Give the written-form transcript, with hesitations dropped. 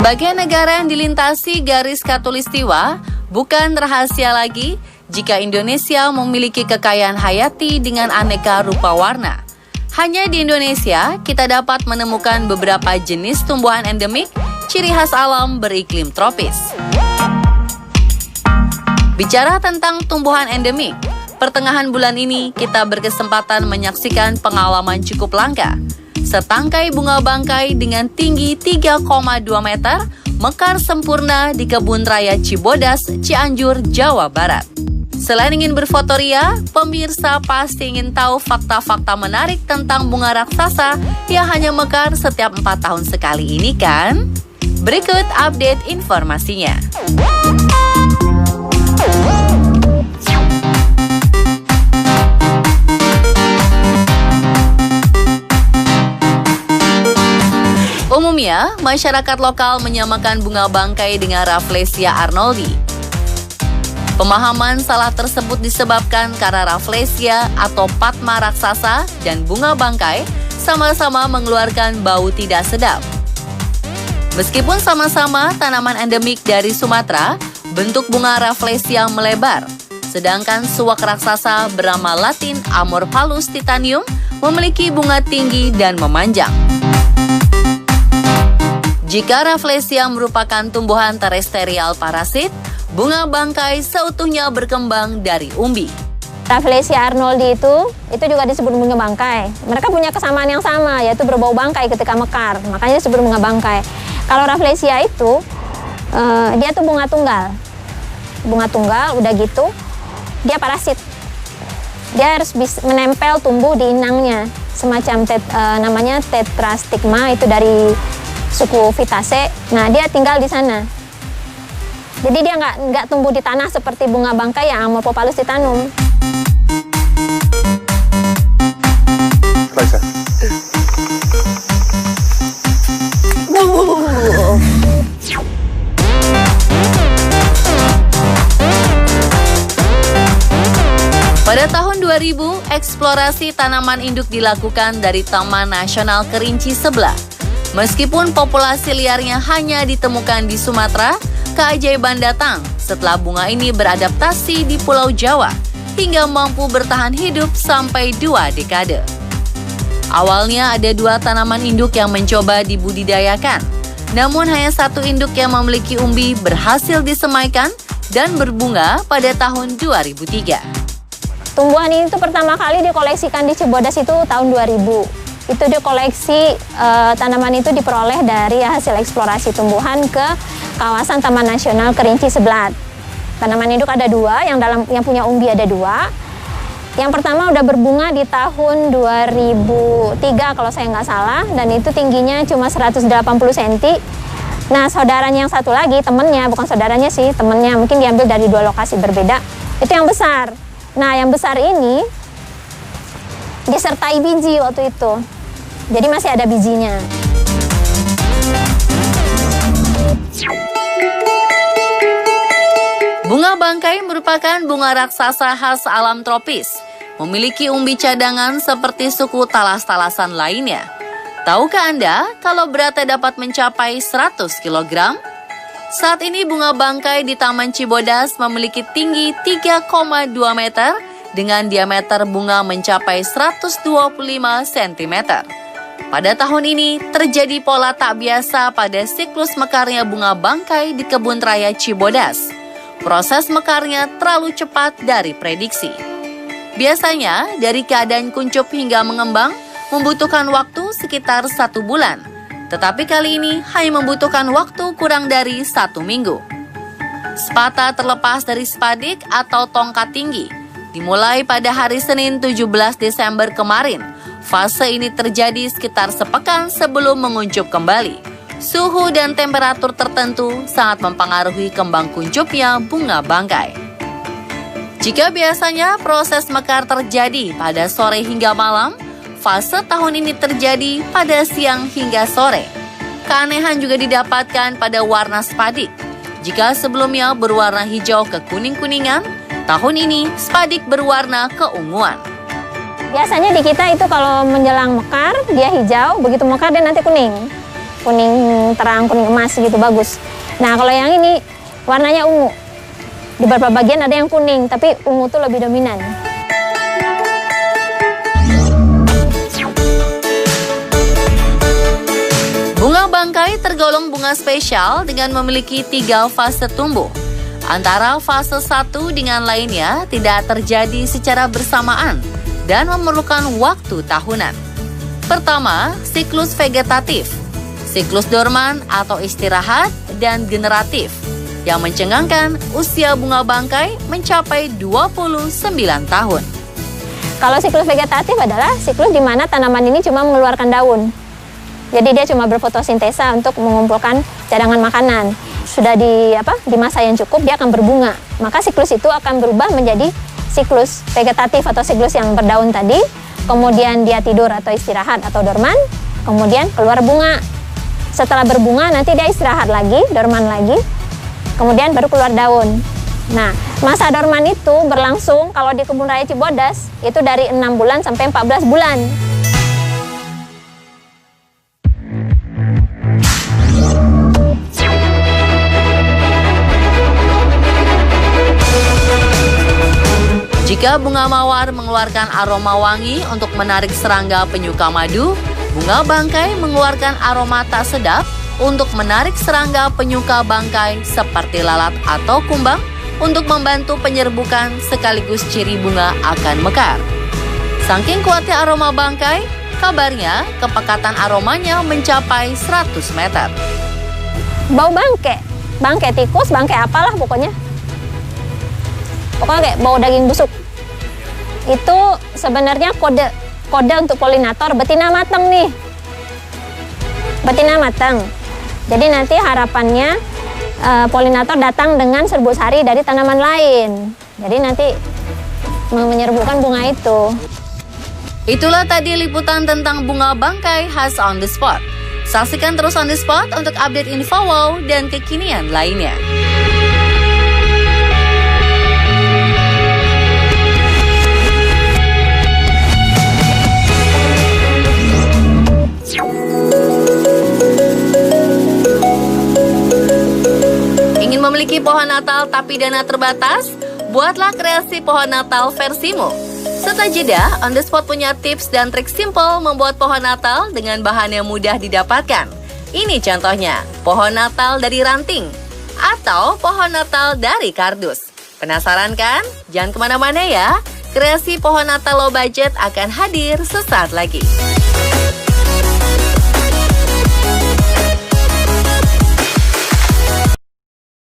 Sebagai negara yang dilintasi garis khatulistiwa, bukan rahasia lagi jika Indonesia memiliki kekayaan hayati dengan aneka rupa warna. Hanya di Indonesia, kita dapat menemukan beberapa jenis tumbuhan endemik, ciri khas alam beriklim tropis. Bicara tentang tumbuhan endemik, pertengahan bulan ini kita berkesempatan menyaksikan pengalaman cukup langka. Setangkai bunga bangkai dengan tinggi 3,2 meter mekar sempurna di Kebun Raya Cibodas, Cianjur, Jawa Barat. Selain ingin berfotoria, pemirsa pasti ingin tahu fakta-fakta menarik tentang bunga raksasa yang hanya mekar setiap 4 tahun sekali ini kan? Berikut update informasinya. Umumnya, masyarakat lokal menyamakan bunga bangkai dengan Rafflesia arnoldi. Pemahaman salah tersebut disebabkan karena Rafflesia atau Padma raksasa dan bunga bangkai sama-sama mengeluarkan bau tidak sedap. Meskipun sama-sama tanaman endemik dari Sumatera, bentuk bunga Rafflesia melebar, sedangkan suwak raksasa bernama Latin Amorphallus titanium memiliki bunga tinggi dan memanjang. Jika Rafflesia merupakan tumbuhan terestrial parasit, bunga bangkai seutuhnya berkembang dari umbi. Rafflesia arnoldi itu juga disebut bunga bangkai. Mereka punya kesamaan yang sama, yaitu berbau bangkai ketika mekar, makanya disebut bunga bangkai. Kalau Rafflesia itu, dia tuh bunga tunggal. Bunga tunggal, udah gitu, dia parasit. Dia harus menempel tumbuh di inangnya, semacam namanya tetrastigma, itu dari suku Vitaceae. Nah, dia tinggal di sana. Jadi dia nggak tumbuh di tanah seperti bunga bangkai yang Amorphallus titanum. Pada tahun 2000, eksplorasi tanaman induk dilakukan dari Taman Nasional Kerinci sebelah. Meskipun populasi liarnya hanya ditemukan di Sumatera, keajaiban datang setelah bunga ini beradaptasi di Pulau Jawa hingga mampu bertahan hidup sampai 2 dekade. Awalnya ada 2 tanaman induk yang mencoba dibudidayakan, namun hanya 1 induk yang memiliki umbi berhasil disemaikan dan berbunga pada tahun 2003. Tumbuhan ini tuh pertama kali dikoleksikan di Cibodas itu tahun 2000. Itu dia koleksi tanaman itu diperoleh dari hasil eksplorasi tumbuhan ke kawasan Taman Nasional Kerinci Seblat. Tanaman induk ada 2, yang punya umbi ada 2. Yang pertama udah berbunga di tahun 2003 kalau saya nggak salah, dan itu tingginya cuma 180 cm. Nah, saudaranya yang satu lagi, temennya, bukan saudaranya sih, temennya, mungkin diambil dari 2 lokasi berbeda, itu yang besar. Nah, yang besar ini disertai biji waktu itu. Jadi masih ada bijinya. Bunga bangkai merupakan bunga raksasa khas alam tropis. Memiliki umbi cadangan seperti suku talas-talasan lainnya. Tahukah Anda kalau beratnya dapat mencapai 100 kg? Saat ini bunga bangkai di Taman Cibodas memiliki tinggi 3,2 meter dengan diameter bunga mencapai 125 cm. Pada tahun ini, terjadi pola tak biasa pada siklus mekarnya bunga bangkai di Kebun Raya Cibodas. Proses mekarnya terlalu cepat dari prediksi. Biasanya, dari keadaan kuncup hingga mengembang, membutuhkan waktu sekitar 1 bulan. Tetapi kali ini hanya membutuhkan waktu kurang dari 1 minggu. Spata terlepas dari spadik atau tongkat tinggi. Dimulai pada hari Senin 17 Desember kemarin, fase ini terjadi sekitar sepekan sebelum menguncup kembali. Suhu dan temperatur tertentu sangat mempengaruhi kembang kuncupnya bunga bangkai. Jika biasanya proses mekar terjadi pada sore hingga malam, fase tahun ini terjadi pada siang hingga sore. Keanehan juga didapatkan pada warna spadik. Jika sebelumnya berwarna hijau ke kuning-kuningan, tahun ini spadik berwarna keunguan. Biasanya di kita itu kalau menjelang mekar, dia hijau, begitu mekar dia nanti kuning. kuning terang, kuning emas gitu, bagus. Nah kalau yang ini warnanya ungu. Di beberapa bagian ada yang kuning, tapi ungu tuh lebih dominan. Bunga bangkai tergolong bunga spesial dengan memiliki 3 fase tumbuh. Antara fase satu dengan lainnya tidak terjadi secara bersamaan dan memerlukan waktu tahunan. Pertama, siklus vegetatif, siklus dorman atau istirahat, dan generatif, yang mencengangkan usia bunga bangkai mencapai 29 tahun. Kalau siklus vegetatif adalah siklus di mana tanaman ini cuma mengeluarkan daun. Jadi dia cuma berfotosintesa untuk mengumpulkan cadangan makanan. Sudah di masa yang cukup dia akan berbunga. Maka siklus itu akan berubah menjadi siklus vegetatif atau siklus yang berdaun tadi. Kemudian dia tidur atau istirahat atau dorman. Kemudian keluar bunga. Setelah berbunga nanti dia istirahat lagi, dorman lagi. Kemudian baru keluar daun. Nah, masa dorman itu berlangsung kalau di Kebun Raya Cibodas itu dari 6 bulan sampai 14 bulan. Jika bunga mawar mengeluarkan aroma wangi untuk menarik serangga penyuka madu, bunga bangkai mengeluarkan aroma tak sedap untuk menarik serangga penyuka bangkai seperti lalat atau kumbang untuk membantu penyerbukan sekaligus ciri bunga akan mekar. Saking kuatnya aroma bangkai, kabarnya kepekatan aromanya mencapai 100 meter. Bau bangkai tikus, bangkai apalah pokoknya. Pokoknya kayak bau daging busuk. Itu sebenarnya kode untuk polinator betina matang nih. Betina matang. Jadi nanti harapannya polinator datang dengan serbu sari dari tanaman lain. Jadi nanti menyerbukan bunga itu. Itulah tadi liputan tentang bunga bangkai khas On The Spot. Saksikan terus On The Spot untuk update info wow dan kekinian lainnya. Memiliki pohon Natal tapi dana terbatas? Buatlah kreasi pohon Natal versimu. Setelah jeda, On The Spot punya tips dan trik simple membuat pohon Natal dengan bahan yang mudah didapatkan. Ini contohnya, pohon Natal dari ranting atau pohon Natal dari kardus. Penasaran kan? Jangan kemana-mana ya. Kreasi pohon Natal low budget akan hadir sesaat lagi.